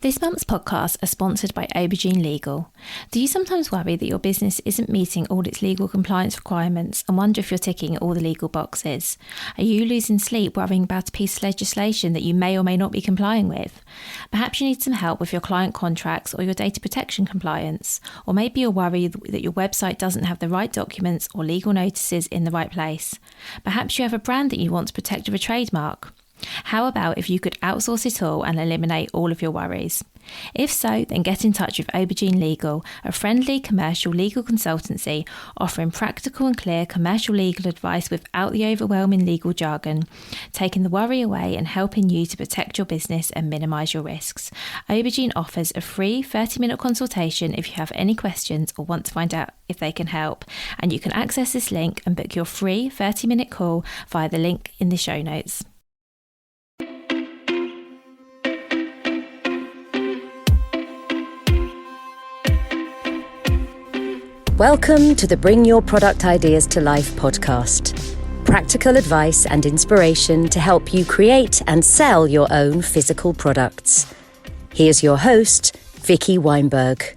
This month's podcasts are sponsored by Aubergine Legal. Do you sometimes worry that your business isn't meeting all its legal compliance requirements and wonder if you're ticking all the legal boxes? Are you losing sleep worrying about a piece of legislation that you may or may not be complying with? Perhaps you need some help with your client contracts or your data protection compliance. Or maybe you're worried that your website doesn't have the right documents or legal notices in the right place. Perhaps you have a brand that you want to protect with a trademark. How about if you could outsource it all and eliminate all of your worries? If so, then get in touch with Aubergine Legal, a friendly commercial legal consultancy offering practical and clear commercial legal advice without the overwhelming legal jargon, taking the worry away and helping you to protect your business and minimise your risks. Aubergine offers a free 30-minute consultation if you have any questions or want to find out if they can help, and you can access this link and book your free 30-minute call via the link in the show notes. Welcome to the Bring Your Product Ideas to Life podcast. Practical advice and inspiration to help you create and sell your own physical products. Here's your host, Vicky Weinberg.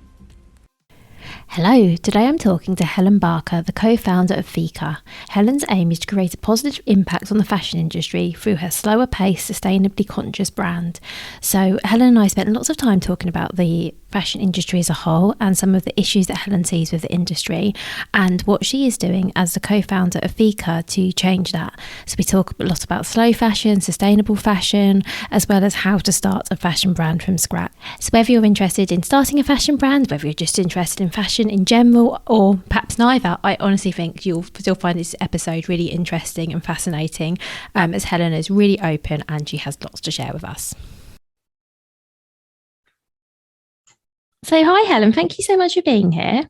Hello, today I'm talking to Helen Barker, the co-founder of Fika. Helen's aim is to create a positive impact on the fashion industry through her slower paced, sustainably conscious brand. So Helen and I spent lots of time talking about the fashion industry as a whole and some of the issues that Helen sees with the industry and what she is doing as the co-founder of Fika to change that. So we talk a lot about slow fashion, sustainable fashion, as well as how to start a fashion brand from scratch. So whether you're interested in starting a fashion brand, whether you're just interested in fashion in general, or perhaps neither, I honestly think you'll still find this episode really interesting and fascinating, as Helen is really open and she has lots to share with us. So hi Helen, thank you so much for being here.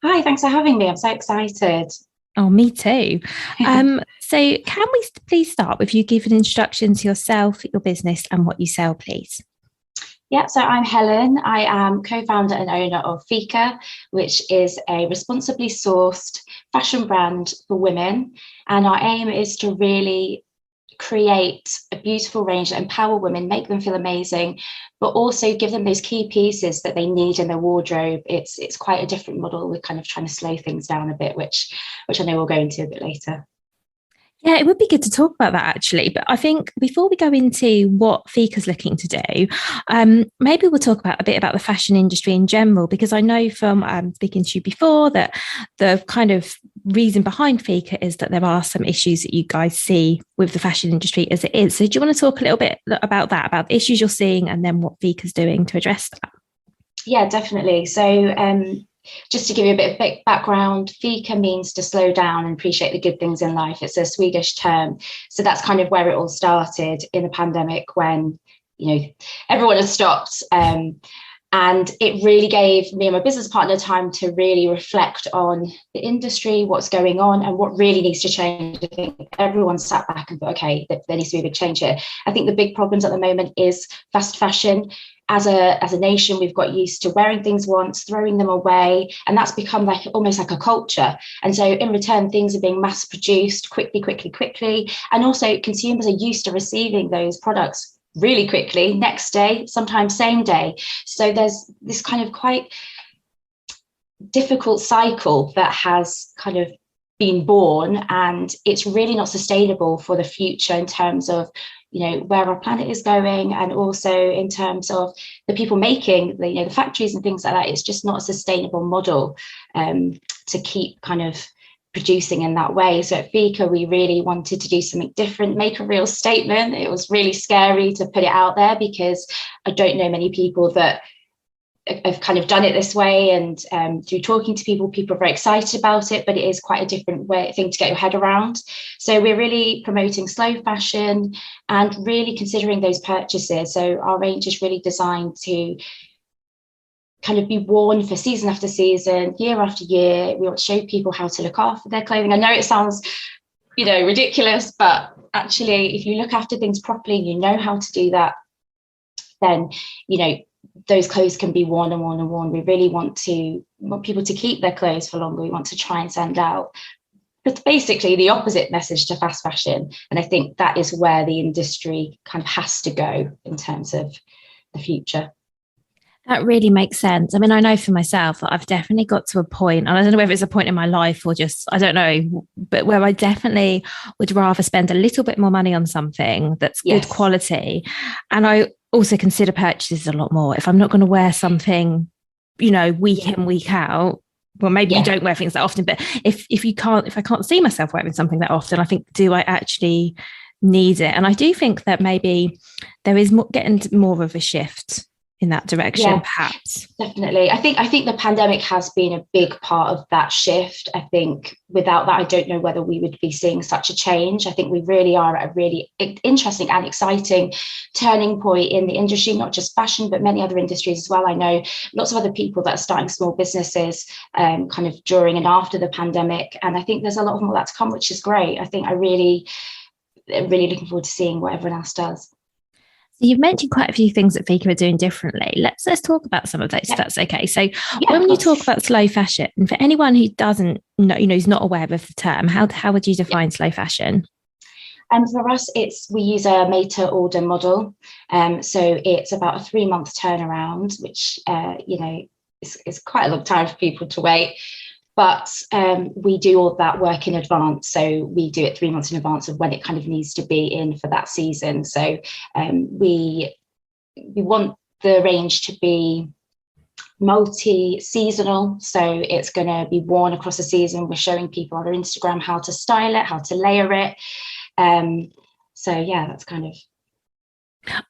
Hi, thanks for having me. I'm so excited. Oh, me too. So can we please start with you give an introduction to yourself, your business and what you sell, please? Yeah, so I'm Helen. I am co-founder and owner of Fika, which is a responsibly sourced fashion brand for women. And our aim is to really create a beautiful range that empower women, make them feel amazing, but also give them those key pieces that they need in their wardrobe. It's quite a different model. We're kind of trying to slow things down a bit, which I know we'll go into a bit later. Yeah, it would be good to talk about that actually. But I think before we go into what Fika's looking to do, maybe we'll talk about a bit about the fashion industry in general, because I know from speaking to you before that the kind of reason behind Fika is that there are some issues that you guys see with the fashion industry as it is. So do you want to talk a little bit about that, about the issues you're seeing and then what Fika's doing to address that? Yeah, definitely. So just to give you a bit of background, Fika means to slow down and appreciate the good things in life. It's a Swedish term. So that's kind of where it all started in the pandemic when, everyone has stopped. And it really gave me and my business partner time to really reflect on the industry, what's going on and what really needs to change. I think everyone sat back and thought, okay, there needs to be a big change here. I think the big problems at the moment is fast fashion. As a nation, we've got used to wearing things once, throwing them away, and that's become almost like a culture. And so in return, things are being mass produced quickly. And also consumers are used to receiving those products really quickly, next day, sometimes same day. So there's this kind of quite difficult cycle that has kind of been born, and it's really not sustainable for the future in terms of where our planet is going, and also in terms of the people making the factories and things like that. It's just not a sustainable model to keep kind of producing in that way. So at Fika, we really wanted to do something different, make a real statement. It was really scary to put it out there because I don't know many people that have kind of done it this way, and through talking to people are very excited about it, but it is quite a different thing to get your head around. So we're really promoting slow fashion and really considering those purchases. So our range is really designed to kind of be worn for season after season, year after year. We want to show people how to look after their clothing. I know it sounds ridiculous, but actually if you look after things properly, you know how to do that, then those clothes can be worn and worn and worn. We really want people to keep their clothes for longer. We want to try and send out but basically the opposite message to fast fashion. And I think that is where the industry kind of has to go in terms of the future. That really makes sense. I mean, I know for myself that I've definitely got to a point, and I don't know whether it's a point in my life or just, I don't know, but where I definitely would rather spend a little bit more money on something that's good quality. And I also consider purchases a lot more. If I'm not going to wear something, week in, week out, well, maybe you don't wear things that often, but if I can't see myself wearing something that often, I think, do I actually need it? And I do think that maybe there is getting more of a shift in that direction, perhaps. Definitely. I think the pandemic has been a big part of that shift. I think without that, I don't know whether we would be seeing such a change. I think we really are at a really interesting and exciting turning point in the industry, not just fashion, but many other industries as well. I know lots of other people that are starting small businesses kind of during and after the pandemic. And I think there's a lot more that to come, which is great. I think I'm really looking forward to seeing what everyone else does. So you've mentioned quite a few things that Fika are doing differently. Let's talk about some of those, if that's okay. So when you talk about slow fashion, for anyone who doesn't know, who's not aware of the term, how would you define slow fashion? For us, we use a made-to-order model. So it's about a 3-month turnaround, which is quite a long time for people to wait. But we do all that work in advance. So we do it 3 months in advance of when it kind of needs to be in for that season. So we want the range to be multi-seasonal. So it's going to be worn across the season. We're showing people on our Instagram how to style it, how to layer it. That's kind of.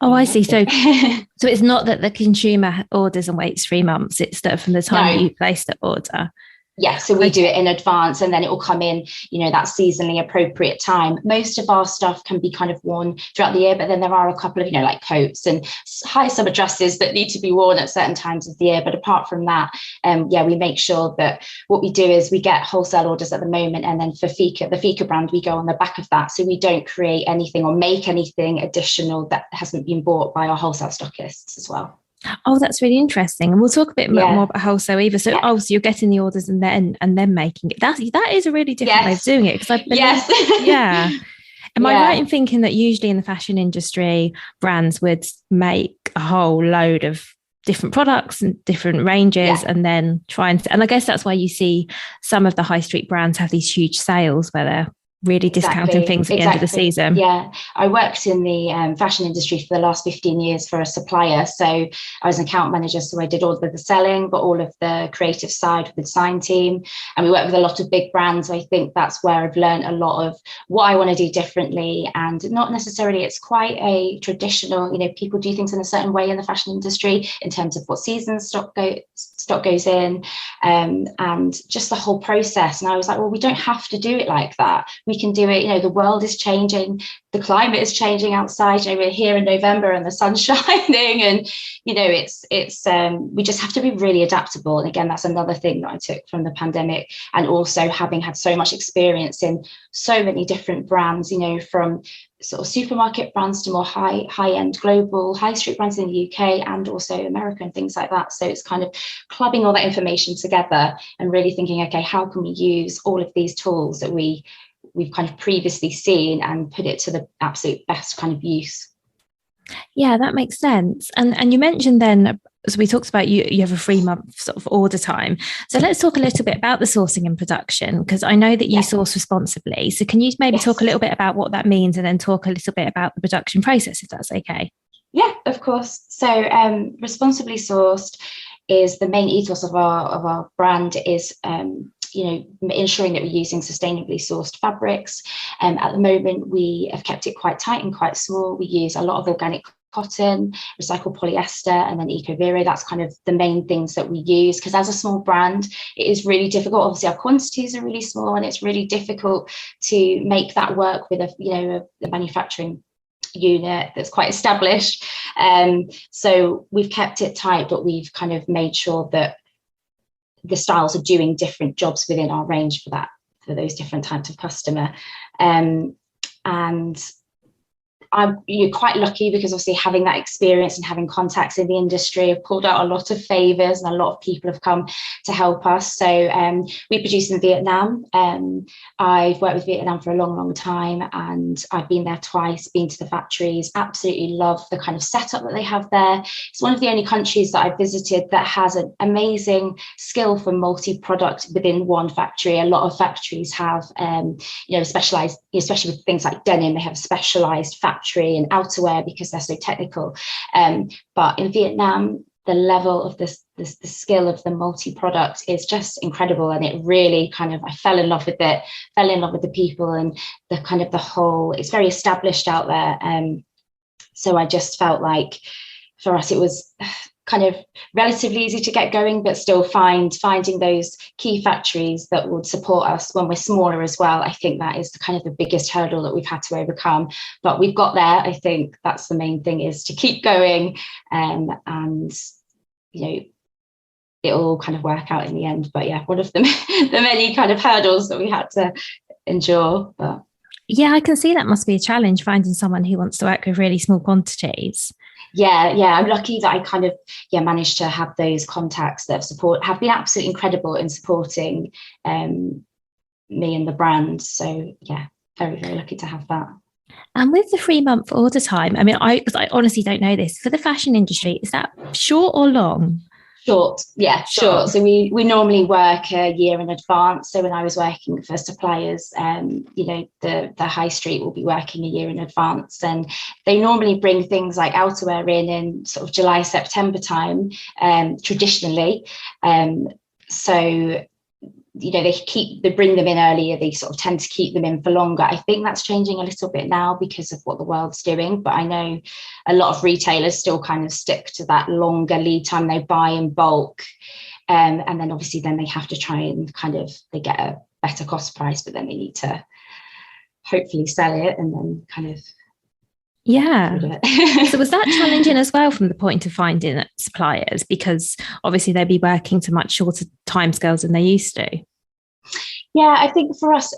Oh, I see. So it's not that the consumer orders and waits 3 months. It's that from the time that you place the order. Yeah, so we do it in advance and then it will come in, that seasonally appropriate time. Most of our stuff can be kind of worn throughout the year, but then there are a couple of, like coats and high summer dresses that need to be worn at certain times of the year. But apart from that, we make sure that what we do is we get wholesale orders at the moment. And then for Fika, the Fika brand, we go on the back of that. So we don't create anything or make anything additional that hasn't been bought by our wholesale stockists as well. Oh, that's really interesting. And we'll talk a bit more about wholesale either. So, so you're getting the orders and then making it. That is a really different way of doing it. Because I believe, Am I right in thinking that usually in the fashion industry, brands would make a whole load of different products and different ranges and then try and I guess that's why you see some of the high street brands have these huge sales where they're really discounting things at the end of the season. Yeah, I worked in the fashion industry for the last 15 years for a supplier. So I was an account manager, so I did all of the selling, but all of the creative side with the design team. And we work with a lot of big brands. I think that's where I've learned a lot of what I want to do differently. And not necessarily, it's quite a traditional, people do things in a certain way in the fashion industry in terms of what season stock goes in and just the whole process. And I was like, well, we don't have to do it like that. We can do it, the world is changing, the climate is changing outside, we're here in November and the sun's shining and, we just have to be really adaptable. And again, that's another thing that I took from the pandemic and also having had so much experience in so many different brands, from sort of supermarket brands to more high-end global high street brands in the UK and also America and things like that. So it's kind of clubbing all that information together and really thinking, okay, how can we use all of these tools that we've kind of previously seen and put it to the absolute best kind of use. Yeah, that makes sense. And you mentioned then, as we talked about, you have a 3-month sort of order time. So let's talk a little bit about the sourcing and production, because I know that you source responsibly. So can you maybe talk a little bit about what that means and then talk a little bit about the production process, if that's okay? Yeah, of course. So responsibly sourced is the main ethos of our brand is ensuring that we're using sustainably sourced fabrics. At the moment, we have kept it quite tight and quite small. We use a lot of organic cotton, recycled polyester, and then eco-vero. That's kind of the main things that we use, because as a small brand, it is really difficult. Obviously, our quantities are really small, and it's really difficult to make that work with a manufacturing unit that's quite established. So we've kept it tight, but we've kind of made sure that the styles are doing different jobs within our range for those different types of customer. And you're quite lucky because obviously having that experience and having contacts in the industry have pulled out a lot of favours, and a lot of people have come to help us. So we produce in Vietnam. I've worked with Vietnam for a long time, and I've been there twice, been to the factories, absolutely love the kind of setup that they have there. It's one of the only countries that I've visited that has an amazing skill for multi-product within one factory. A lot of factories have, specialised, especially with things like denim, they have a specialised factory in outerwear because they're so technical. But in Vietnam, the level of the skill of the multi-product is just incredible, and it really I fell in love with it, fell in love with the people, and the whole, it's very established out there. So I just felt like for us it was kind of relatively easy to get going, but still finding those key factories that would support us when we're smaller as well. I think that is the biggest hurdle that we've had to overcome, but we've got there. I think that's the main thing, is to keep going, and it'll all work out in the end. But yeah, one of the many hurdles that we had to endure. But yeah, I can see that must be a challenge, finding someone who wants to work with really small quantities. Yeah, I'm lucky that I managed to have those contacts that have been absolutely incredible in supporting me and the brand. So yeah, very, very lucky to have that. And with the 3-month order time, I mean, I honestly don't know this, for the fashion industry, is that short or long? Short, yeah, short. So we normally work a year in advance. So when I was working for suppliers, the high street will be working a year in advance, and they normally bring things like outerwear in sort of July, September time, traditionally. So they bring them in earlier, they sort of tend to keep them in for longer. I think that's changing a little bit now because of what the world's doing, but I know a lot of retailers still stick to that longer lead time. They buy in bulk, and then obviously then they have to try and they get a better cost price, but then they need to hopefully sell it and then yeah. So was that challenging as well from the point of finding suppliers, because obviously they'd be working to much shorter timescales than they used to? Yeah, I think for us,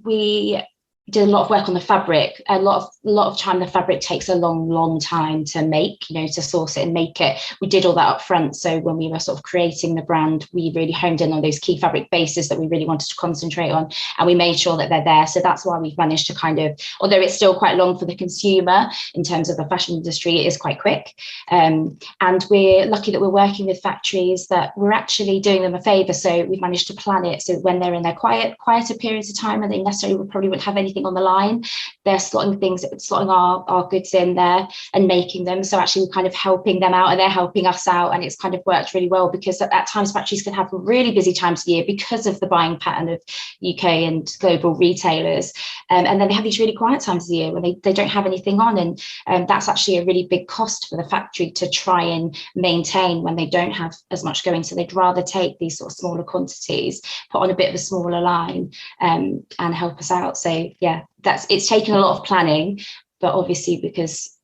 we did a lot of work on the fabric. A lot of time, the fabric takes a long time to make, to source it and make it. We did all that up front. So when we were sort of creating the brand, we really honed in on those key fabric bases that we really wanted to concentrate on, and we made sure that they're there. So that's why we've managed to although it's still quite long for the consumer, in terms of the fashion industry, it is quite quick. And we're lucky that we're working with factories that we're actually doing them a favour. So we've managed to plan it so when they're in their quieter periods of time, and they necessarily probably wouldn't have anything on the line, they're slotting our goods in there and making them. So actually we're helping them out, and they're helping us out, and it's worked really well, because at times factories can have really busy times of the year because of the buying pattern of UK and global retailers, and then they have these really quiet times of the year when they don't have anything on, and that's actually a really big cost for the factory to try and maintain when they don't have as much going. So they'd rather take these sort of smaller quantities, put on a bit of a smaller line, and help us out. So yeah, it's taken a lot of planning, but obviously because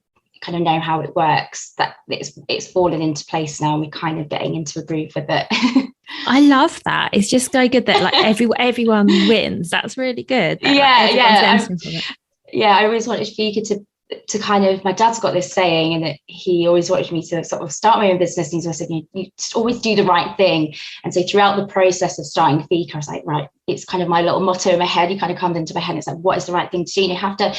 we know how it works, that it's fallen into place now, and we're getting into a groove with it. I love that. It's just so good that everyone wins. That's really good. I always wanted Fika to my dad's got this saying, and he always wanted me to sort of start my own business, and he said, you just always do the right thing. And so throughout the process of starting Fika, I was like, right, it's my little motto in my head. It comes into my head. It's like, what is the right thing to do? And you have to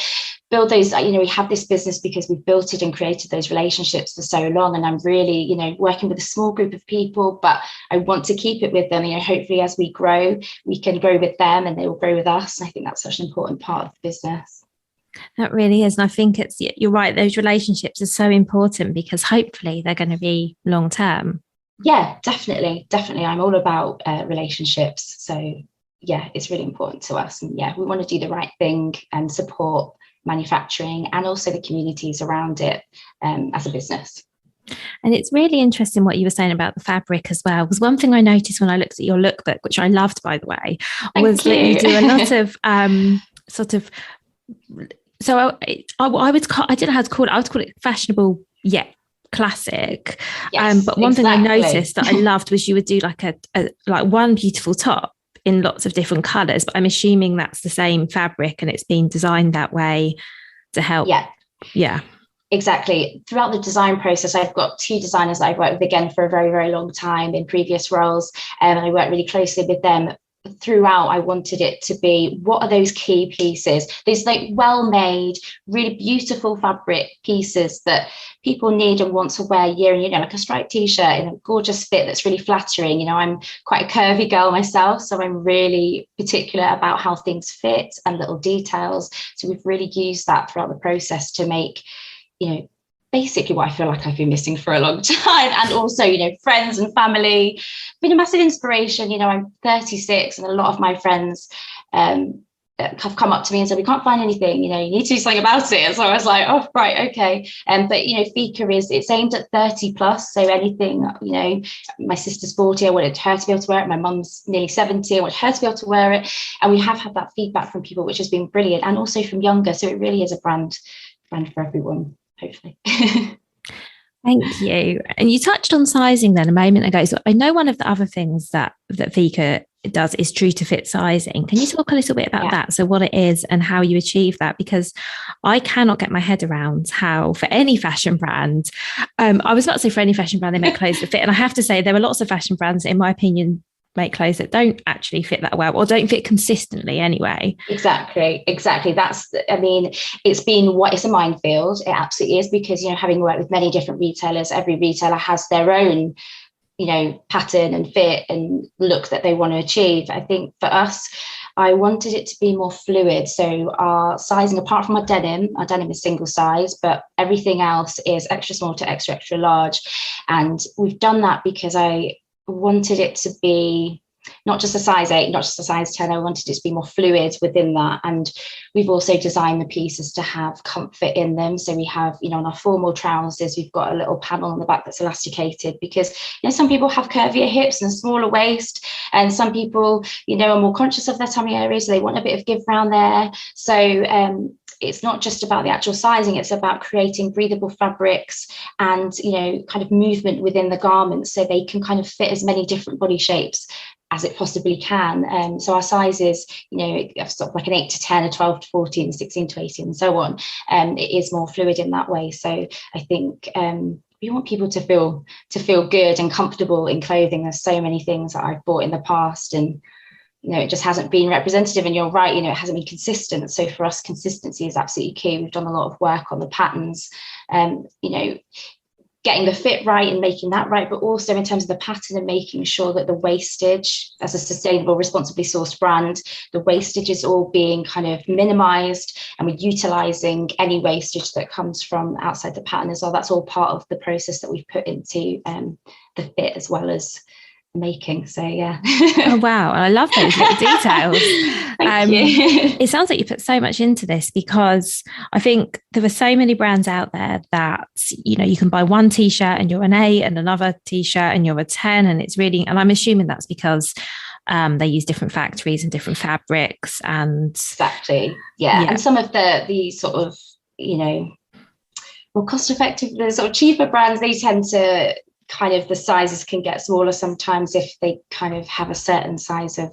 build those, we have this business because we've built it and created those relationships for so long, and I'm really, working with a small group of people, but I want to keep it with them. Hopefully as we grow, we can grow with them and they will grow with us. And I think that's such an important part of the business. That really is. And I think you're right, those relationships are so important, because hopefully they're going to be long term. Yeah, definitely. I'm all about relationships. So yeah, it's really important to us. And yeah, we want to do the right thing and support manufacturing and also the communities around it as a business. And it's really interesting what you were saying about the fabric as well. Because one thing I noticed when I looked at your lookbook, which I loved, by the way, was that you do a lot of so I don't know how to call it. I would call it fashionable yet classic. Yes, but one thing I noticed that I loved was you would do like one beautiful top in lots of different colours. But I'm assuming that's the same fabric and it's been designed that way to help Yeah. Exactly. Throughout the design process, I've got 2 designers that I've worked with, again, for a very, very long time in previous roles. And I work really closely with them. Throughout, I wanted it to be, what are those key pieces? These like well-made, really beautiful fabric pieces that people need and want to wear year and year, like a striped t-shirt in a gorgeous fit that's really flattering. I'm quite a curvy girl myself, so I'm really particular about how things fit and little details. So we've really used that throughout the process to make, basically what I feel like I've been missing for a long time. And also, friends and family, been a massive inspiration. I'm 36 and a lot of my friends have come up to me and said, we can't find anything, you need to do something about it. So I was like, oh, right, okay. But, Fika it's aimed at 30 plus. So anything, my sister's 40, I wanted her to be able to wear it. My mum's nearly 70, I want her to be able to wear it. And we have had that feedback from people, which has been brilliant. And also from younger. So it really is a brand for everyone, hopefully. Thank you. And you touched on sizing then a moment ago. So I know one of the other things that Fika does is true to fit sizing. Can you talk a little bit about that? So what it is and how you achieve that? Because I cannot get my head around how for any fashion brand, I was about to say for any fashion brand, they make clothes that fit. And I have to say there are lots of fashion brands, in my opinion, make clothes that don't actually fit that well or don't fit consistently anyway. Exactly. It's a minefield. It absolutely is, because having worked with many different retailers, every retailer has their own pattern and fit and look that they want to achieve. I think for us, I wanted it to be more fluid. So our sizing, apart from our denim is single size, but everything else is extra small to extra, extra large. And we've done that because I wanted it to be not just a size 8, not just a size 10. I wanted it to be more fluid within that. And we've also designed the pieces to have comfort in them. So we have, on our formal trousers, we've got a little panel on the back that's elasticated, because some people have curvier hips and a smaller waist, and some people, are more conscious of their tummy areas, so they want a bit of give around there. So it's not just about the actual sizing, it's about creating breathable fabrics and, kind of movement within the garments, so they can kind of fit as many different body shapes as it possibly can. So our sizes, sort of like an 8 to 10, a 12 to 14, 16 to 18, and so on. It is more fluid in that way. So I think we want people to feel good and comfortable in clothing. There's so many things that I've bought in the past, and it just hasn't been representative. And you're right, it hasn't been consistent. So for us, consistency is absolutely key. We've done a lot of work on the patterns, getting the fit right and making that right, but also in terms of the pattern and making sure that the wastage, as a sustainable, responsibly sourced brand, the wastage is all being kind of minimized, and we're utilizing any wastage that comes from outside the pattern as well. That's all part of the process that we've put into the fit as well as making. So yeah. Oh wow, I love those little details. Thank you. It sounds like you put so much into this, because I think there are so many brands out there that you can buy one t-shirt and you're an 8, and another t-shirt and you're a 10, and it's really, and I'm assuming that's because they use different factories and different fabrics. And exactly, yeah. And some of the sort of more cost effective, the sort of cheaper brands, they tend to kind of, the sizes can get smaller sometimes if they kind of have a certain size of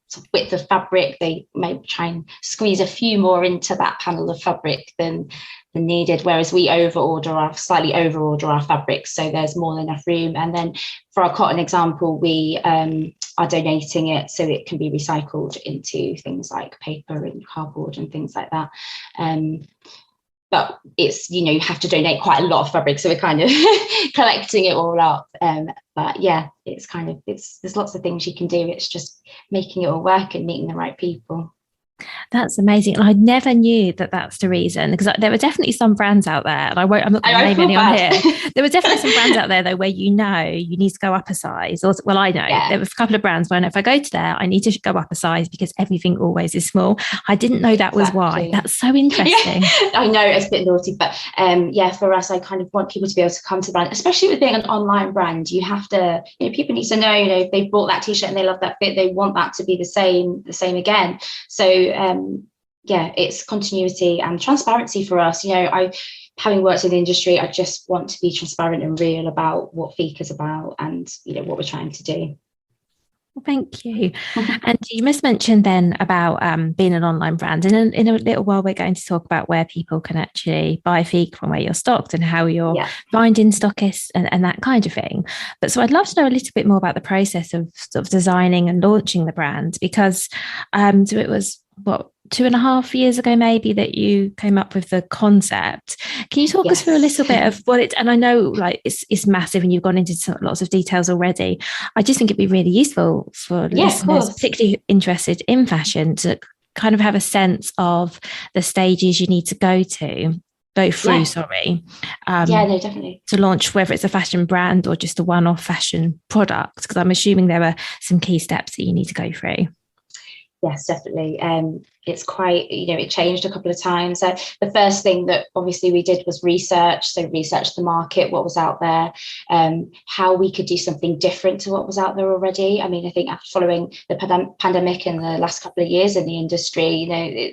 sort of width of fabric. They may try and squeeze a few more into that panel of fabric than needed, whereas we slightly over order our fabrics, so there's more than enough room. And then for our cotton example, we are donating it so it can be recycled into things like paper and cardboard and things like that. But it's, you have to donate quite a lot of fabric, so we're kind of collecting it all up. But yeah, it's kind of, there's lots of things you can do. It's just making it all work and meeting the right people. That's amazing. And I never knew that that's the reason, because there were definitely some brands out there, and I'm not going to name any on here. There were definitely some brands out there though where you need to go up a size. Or, well, I know there was a couple of brands where if I go to there, I need to go up a size because everything always is small. I didn't know that was why. That's so interesting. Yeah, I know it's a bit naughty, but for us, I kind of want people to be able to come to the brand, especially with being an online brand. You have to, people need to know, if they bought that t-shirt and they love that fit, they want that to be the same again. So it's continuity and transparency for us. Having worked in the industry, I just want to be transparent and real about what Fika is about and what we're trying to do. Well, thank you. And you must mention then about being an online brand. And in a little while, we're going to talk about where people can actually buy Fika from where you're stocked and how you're Yeah. finding stockists and that kind of thing. But so I'd love to know a little bit more about the process of sort of designing and launching the brand, because so it was what, 2.5 years ago maybe that you came up with the concept. Can you talk us through a Yes. little bit of what it, and I know like it's massive and you've gone into lots of details already. I just think it'd be really useful for Yeah, of listeners, course. particularly interested in fashion, to kind of have a sense of the stages you need to go through, Yeah. Yeah, no, definitely. to launch, whether it's a fashion brand or just a one-off fashion product, because I'm assuming there are some key steps that you need to go through. Yes, definitely. It's quite, it changed a couple of times. So the first thing that obviously we did was research. So research the market, what was out there, how we could do something different to what was out there already. I mean, I think after following the pandemic in the last couple of years in the industry,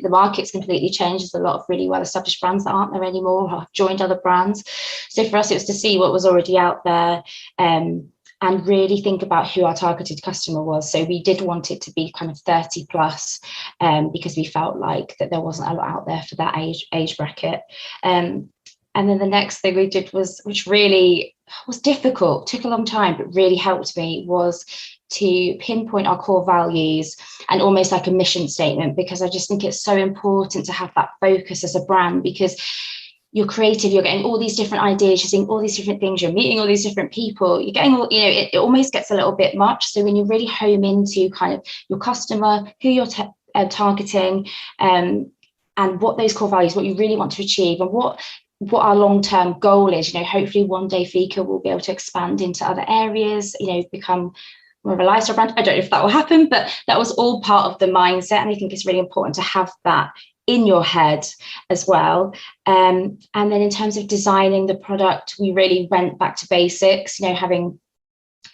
the market's completely changed. There's a lot of really well-established brands that aren't there anymore, or have joined other brands. So for us, it was to see what was already out there, and really think about who our targeted customer was. So we did want it to be kind of 30 plus, because we felt like that there wasn't a lot out there for that age bracket. And then the next thing we did was, which really was difficult, took a long time, but really helped me, was to pinpoint our core values and almost like a mission statement, because I just think it's so important to have that focus as a brand, because you're creative, you're getting all these different ideas, you're seeing all these different things, you're meeting all these different people, you're getting all, it almost gets a little bit much. So when you really home into kind of your customer, who you're targeting, and what those core values, what you really want to achieve, and what our long-term goal is, hopefully one day Fika will be able to expand into other areas, become more of a lifestyle brand. I don't know if that will happen, but that was all part of the mindset. And I think it's really important to have that in your head as well. And then in terms of designing the product, we really went back to basics. Having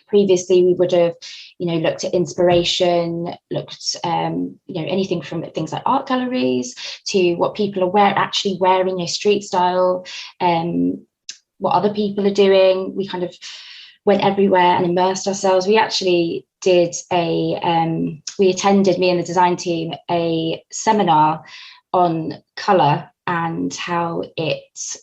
previously, we would have, looked at inspiration, looked, anything from things like art galleries to what people are actually wearing, street style, what other people are doing. We kind of went everywhere and immersed ourselves. We actually did we attended, me and the design team, a seminar on colour and how it's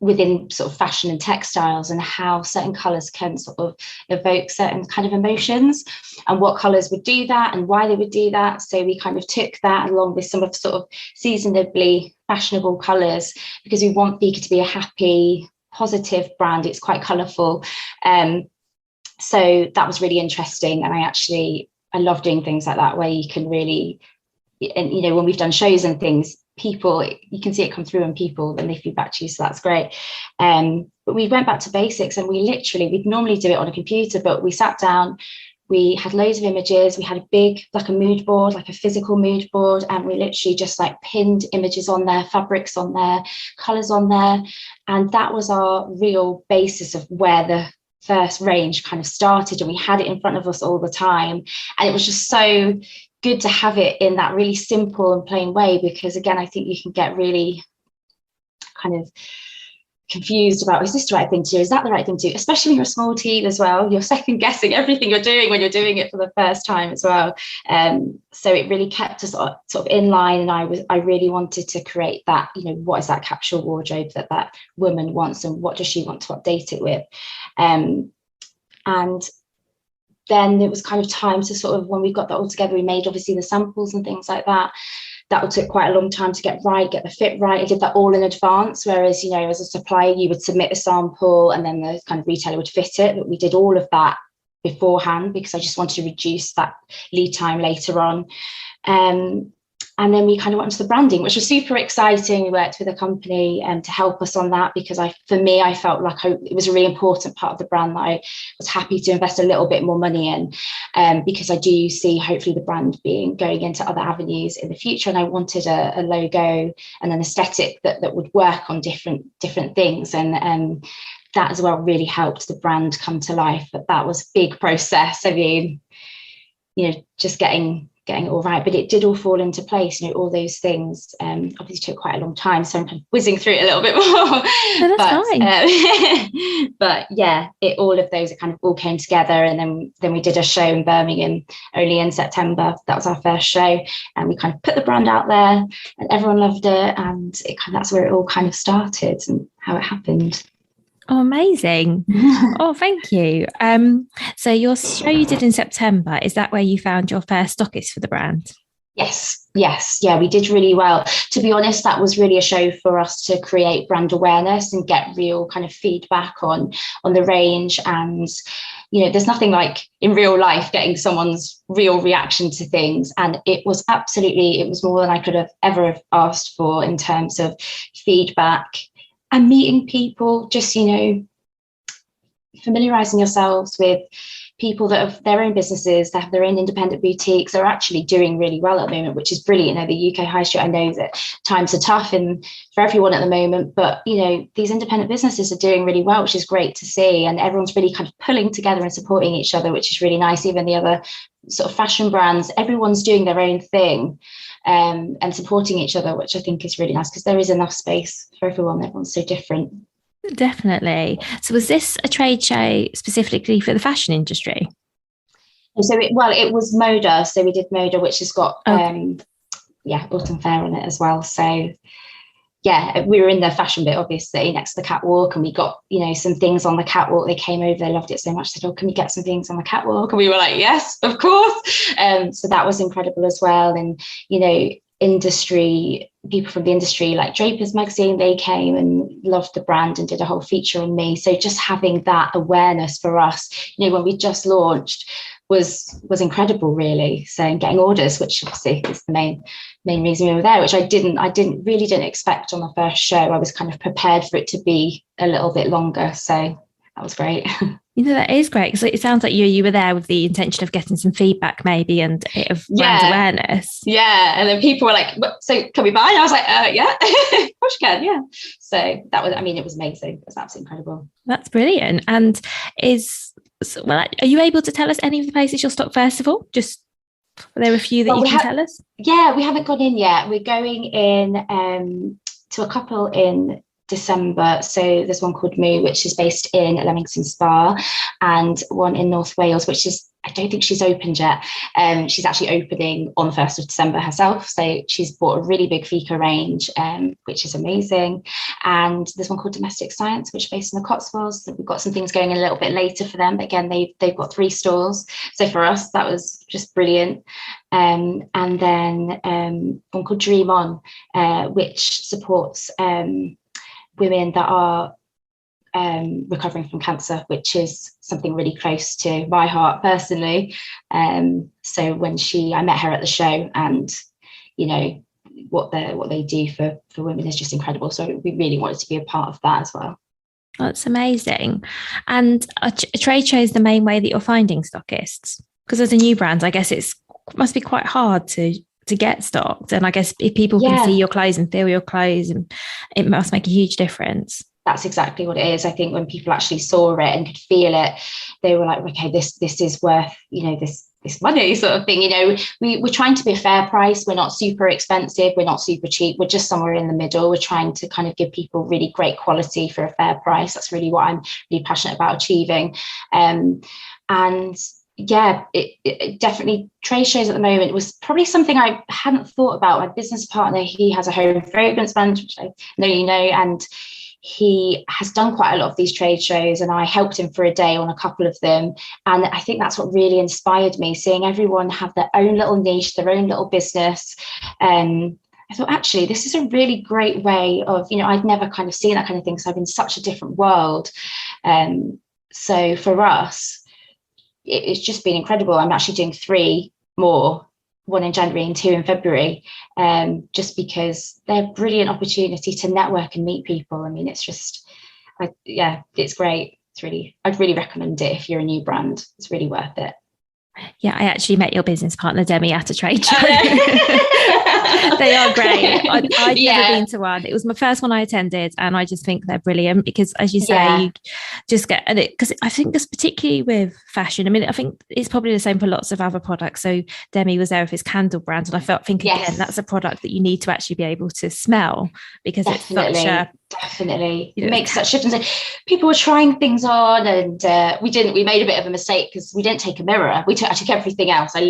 within sort of fashion and textiles, and how certain colours can sort of evoke certain kind of emotions, and what colours would do that and why they would do that. So we kind of took that along with some of sort of seasonably fashionable colours, because we want Fika to be a happy, positive brand. It's quite colourful. So that was really interesting. And I love doing things like that, where you can really, and when we've done shows and things, people, you can see it come through in people and they feedback to you, so that's great. But we went back to basics, and we'd normally do it on a computer, but we sat down, we had loads of images, we had a big, like a mood board, like a physical mood board, and we literally just like pinned images on there, fabrics on there, colors on there. And that was our real basis of where the first range kind of started, and we had it in front of us all the time. And it was just so good to have it in that really simple and plain way, because again, I think you can get really kind of confused about, is this the right thing to do? Is that the right thing to do? Especially when you're a small team as well, you're second guessing everything you're doing when you're doing it for the first time as well. So it really kept us sort of in line, and I really wanted to create that, what is that capsule wardrobe that woman wants, and what does she want to update it with? And then it was kind of time to sort of, when we got that all together, we made obviously the samples and things like that. That took quite a long time to get the fit right. I did that all in advance, whereas, as a supplier, you would submit a sample and then the kind of retailer would fit it. But we did all of that beforehand, because I just wanted to reduce that lead time later on. And then we kind of went into the branding, which was super exciting. We worked with a company to help us on that, because I felt like it was a really important part of the brand that I was happy to invest a little bit more money in, because I do see hopefully the brand going into other avenues in the future. And I wanted a logo and an aesthetic that would work on different things. And that as well really helped the brand come to life. But that was a big process. I mean, just getting getting it all right, but it did all fall into place. All those things obviously took quite a long time, so I'm kind of whizzing through it a little bit more. No, that's fine. But yeah, all of those, it kind of all came together, and then we did a show in Birmingham only in September. That was our first show, and we kind of put the brand out there, and everyone loved it, and that's where it all kind of started and how it happened. Oh, amazing. Oh, thank you. So your show you did in September, is that where you found your first stockist for the brand? Yes. Yeah, we did really well. To be honest, that was really a show for us to create brand awareness and get real kind of feedback on the range. And, there's nothing like in real life getting someone's real reaction to things. And it was more than I could have ever asked for in terms of feedback. And meeting people, just, familiarising yourselves with people that have their own businesses, that have their own independent boutiques, are actually doing really well at the moment, which is brilliant. The UK high street, I know that times are tough and for everyone at the moment, but, these independent businesses are doing really well, which is great to see. And everyone's really kind of pulling together and supporting each other, which is really nice. Even the other sort of fashion brands, everyone's doing their own thing. And supporting each other, which I think is really nice, because there is enough space for everyone. Everyone's so different. Definitely. So was this a trade show specifically for the fashion industry? So it was Moda. So we did Moda, which has got Autumn Fair on it as well. So yeah, we were in the fashion bit, obviously, next to the catwalk, and we got, some things on the catwalk. They came over, they loved it so much. They said, "Oh, can we get some things on the catwalk?" And we were like, "Yes, of course." So that was incredible as well. And, industry people from the industry, like Draper's Magazine, they came and loved the brand and did a whole feature on me. So just having that awareness for us, when we just launched, was incredible, really. So, and getting orders, which obviously is the main reason we were there, which I didn't expect on the first show. I was kind of prepared for it to be a little bit longer, so that was great. That is great, because it sounds like you were there with the intention of getting some feedback maybe, and a bit of brand awareness. Yeah, and then people were like, "So can we buy?" And I was like, "Yeah, of course you can." Yeah. So that was, it was amazing. It was absolutely incredible. That's brilliant. And are you able to tell us any of the places you'll stop first of all? Just, are there a few that you can tell us? Yeah, we haven't gone in yet. We're going in to a couple in December. So there's one called Moo, which is based in Leamington Spa, and one in North Wales, which is, I don't think she's opened yet. She's actually opening on the 1st of December herself. So she's bought a really big Fika range, which is amazing. And there's one called Domestic Science, which is based in the Cotswolds. So we've got some things going a little bit later for them. But again, they've got 3 stores. So for us, that was just brilliant. And then one called Dream On, which supports women that are recovering from cancer, which is something really close to my heart personally. So when I met her at the show, and what they do for women is just incredible. So we really wanted to be a part of that as well. That's amazing. And a trade show is the main way that you're finding stockists, because as a new brand, I guess it must be quite hard to get stocked. And I guess if people can see your clothes and feel your clothes, and it must make a huge difference. That's exactly what it is. I think when people actually saw it and could feel it, they were like, okay, this is worth, this money, sort of thing. We're trying to be a fair price. We're not super expensive. We're not super cheap. We're just somewhere in the middle. We're trying to kind of give people really great quality for a fair price. That's really what I'm really passionate about achieving. And yeah, it definitely, trade shows at the moment was probably something I hadn't thought about. My business partner, he has a home fragrance brand, which I know and he has done quite a lot of these trade shows, and I helped him for a day on a couple of them. And I think that's what really inspired me, seeing everyone have their own little niche, their own little business. I thought, actually, this is a really great way of, I'd never kind of seen that kind of thing. So I'm in such a different world. So for us, it's just been incredible. I'm actually doing 3 more, 1 in January and 2 in February, just because they're a brilliant opportunity to network and meet people. It's just, it's great. I'd really recommend it if you're a new brand. It's really worth it. Yeah, I actually met your business partner, Demi, at a trade show. They are great. I've Yeah. never been to one. It was my first one I attended, and I just think they're brilliant because, as you say, Yeah. you just get it. Because I think that's particularly with fashion. I mean, I think it's probably the same for lots of other products. So Demi was there with his candle brand, and I think Yes. again that's a product that you need to actually be able to smell, because Definitely. it's such a Definitely, you know, it makes such a difference. People were trying things on, and we made a bit of a mistake because we didn't take a mirror. I took everything else. I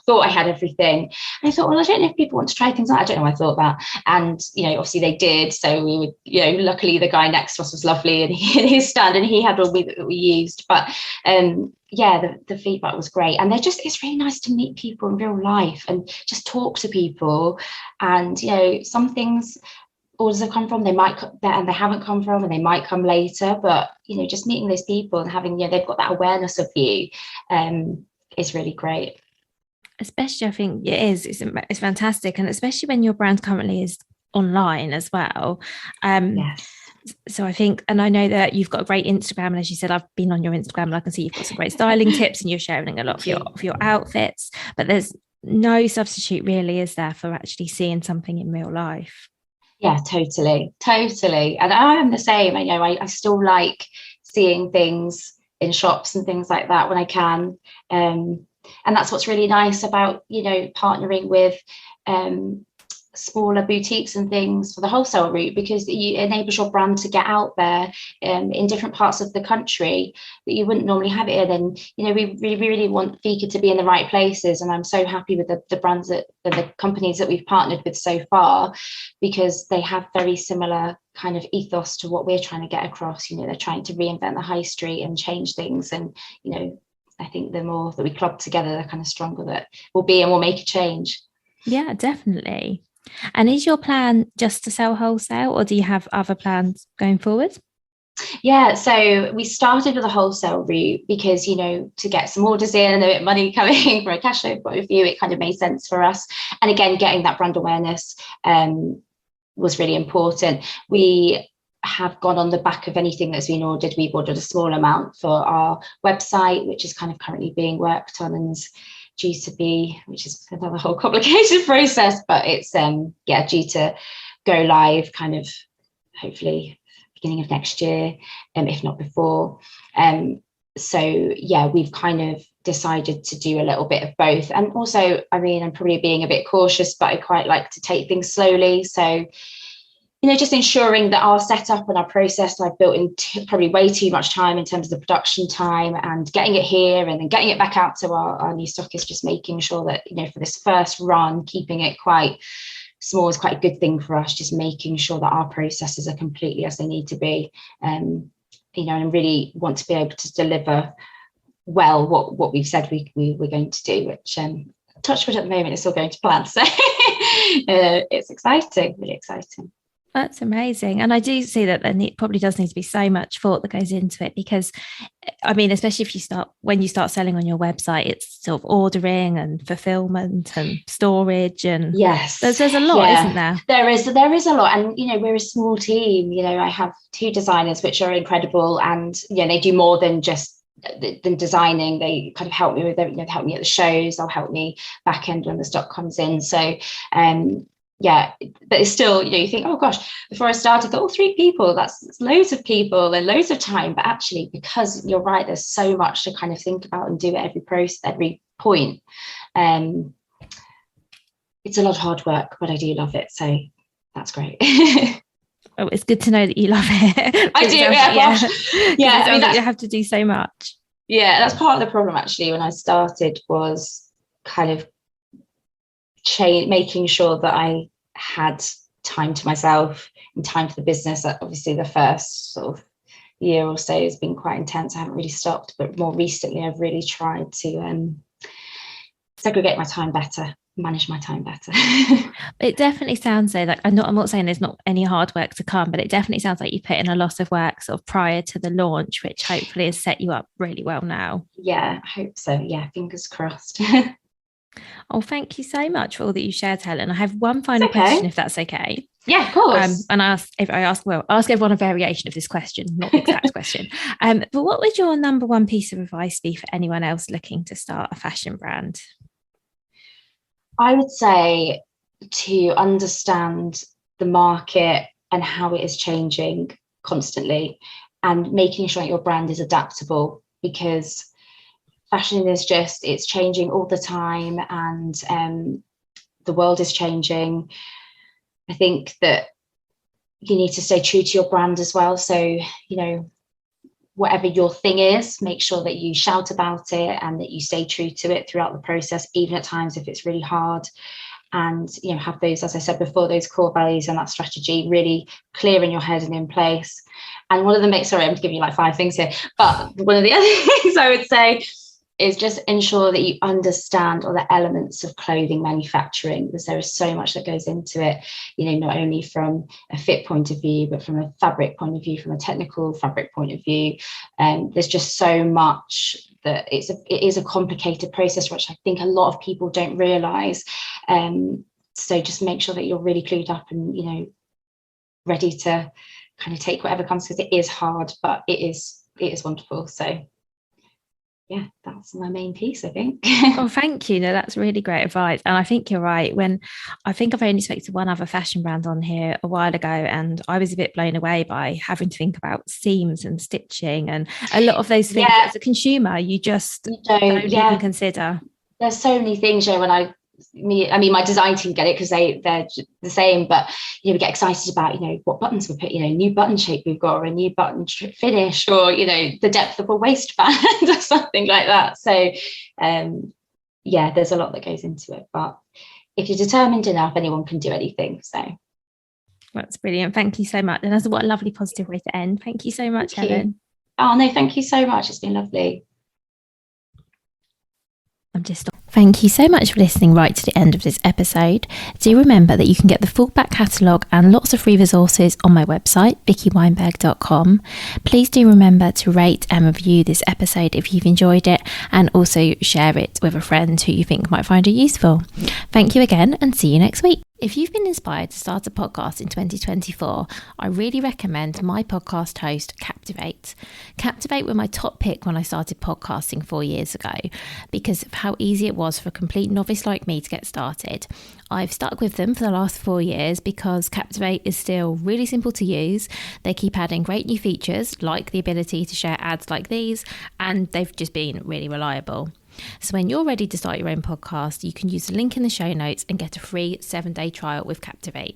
thought I had everything, and I thought, well, I don't know if people want to try things out. I don't know. I thought that, and obviously they did. So we would, luckily the guy next to us was lovely, and he had his stand, and he had all that we used. But yeah, the feedback was great, and it's really nice to meet people in real life and just talk to people. And some things orders have come from, they haven't come from, and they might come later, but just meeting those people and having they've got that awareness of you is really great. Especially, I think it's fantastic, and especially when your brand currently is online as well. Yes. So I think, and I know that you've got a great Instagram, and as you said, I've been on your Instagram and I can see you've got some great styling tips, and you're sharing a lot of your outfits, but there's no substitute really, is there, for actually seeing something in real life? Yeah, totally. And I am the same. I still like seeing things in shops and things like that when I can. And that's what's really nice about, partnering with smaller boutiques and things for the wholesale route, because it enables your brand to get out there in different parts of the country that you wouldn't normally have it in. And we really want Fika to be in the right places, and I'm so happy with the brands the companies that we've partnered with so far, because they have very similar kind of ethos to what we're trying to get across. They're trying to reinvent the high street and change things, and I think the more that we club together, the kind of stronger that we'll be, and we'll make a change. Yeah, definitely. And is your plan just to sell wholesale, or do you have other plans going forward? Yeah, so we started with a wholesale route because, to get some orders in and a bit of money coming from a cash flow point of view, it kind of made sense for us. And again, getting that brand awareness was really important. We have gone on the back of anything that's been ordered. We've ordered a small amount for our website, which is kind of currently being worked on and due to be, which is another whole complicated process, but it's due to go live kind of hopefully beginning of next year, if not before. So yeah, we've kind of decided to do a little bit of both. And also, I'm probably being a bit cautious, but I quite like to take things slowly. So just ensuring that our setup and our process, I've built in probably way too much time in terms of the production time, and getting it here and then getting it back out to our new stockists, just making sure that, for this first run, keeping it quite small is quite a good thing for us, just making sure that our processes are completely as they need to be. And really want to be able to deliver well what we've said we're going to do, which touch wood at the moment is still going to plan. So it's exciting, really exciting. That's amazing. And I do see that there probably does need to be so much thought that goes into it, because especially when you start selling on your website, it's sort of ordering and fulfillment and storage, and yes, there's a lot, isn't there? There is a lot. And we're a small team. I have 2 designers which are incredible, and they do more than just than designing. They kind of help me with everything. They help me at the shows, they'll help me back end when the stock comes in. So yeah, but it's still, you think, oh gosh, before I started, I thought, 3 people, that's loads of people and loads of time. But actually, because you're right, there's so much to kind of think about and do at every point. It's a lot of hard work, but I do love it. So that's great. Oh, it's good to know that you love it. I do, yeah. You have to do so much. Yeah, that's part of the problem actually when I started, was kind of making sure that I had time to myself and time for the business. Obviously the first sort of year or so has been quite intense. I haven't really stopped, but more recently I've really tried to segregate my time better, manage my time better. It definitely sounds like I'm not saying there's not any hard work to come, but it definitely sounds like you put in a lot of work sort of prior to the launch, which hopefully has set you up really well now. Yeah, I hope so. Yeah, fingers crossed. Oh, thank you so much for all that you shared, Helen. I have one final question, if that's okay. Yeah, of course. And ask everyone a variation of this question, not the exact question. But what would your number one piece of advice be for anyone else looking to start a fashion brand? I would say to understand the market and how it is changing constantly, and making sure that your brand is adaptable, because fashion is just, it's changing all the time, and the world is changing. I think that you need to stay true to your brand as well. So, you know, whatever your thing is, make sure that you shout about it and that you stay true to it throughout the process, even at times if it's really hard. And, you know, have those, as I said before, those core values and that strategy really clear in your head and in place. And one of the sorry, I'm giving you like 5 things here, but one of the other things I would say is just ensure that you understand all the elements of clothing manufacturing, because there is so much that goes into it, you know, not only from a fit point of view, but from a fabric point of view, from a technical fabric point of view. There's just so much that it is a complicated process, which I think a lot of people don't realise. So just make sure that you're really clued up and, you know, ready to kind of take whatever comes, because it is hard, but it is wonderful. So yeah, that's my main piece, I think. Oh, thank you. No, that's really great advice. And I think you're right. I think I've only spoken to one other fashion brand on here a while ago, and I was a bit blown away by having to think about seams and stitching and a lot of those things. As a consumer, you just don't even consider. There's so many things, you know, my design team get it because they're the same, but you know, we get excited about, you know, what buttons we put, you know, new button shape we've got, or a new button finish, or, you know, the depth of a waistband or something like that. So yeah, there's a lot that goes into it, but if you're determined enough, anyone can do anything. So that's brilliant. Thank you so much. And that's what a lovely positive way to end. Thank you so much, Helen. Oh no, thank you so much. It's been lovely. Thank you so much for listening right to the end of this episode. Do remember that you can get the full back catalogue and lots of free resources on my website, vickyweinberg.com. Please do remember to rate and review this episode if you've enjoyed it, and also share it with a friend who you think might find it useful. Thank you again, and see you next week. If you've been inspired to start a podcast in 2024, I really recommend my podcast host, Captivate. Captivate were my top pick when I started podcasting 4 years ago, because of how easy it was for a complete novice like me to get started. I've stuck with them for the last 4 years because Captivate is still really simple to use. They keep adding great new features, like the ability to share ads like these, and they've just been really reliable. So when you're ready to start your own podcast, you can use the link in the show notes and get a free 7-day trial with Captivate.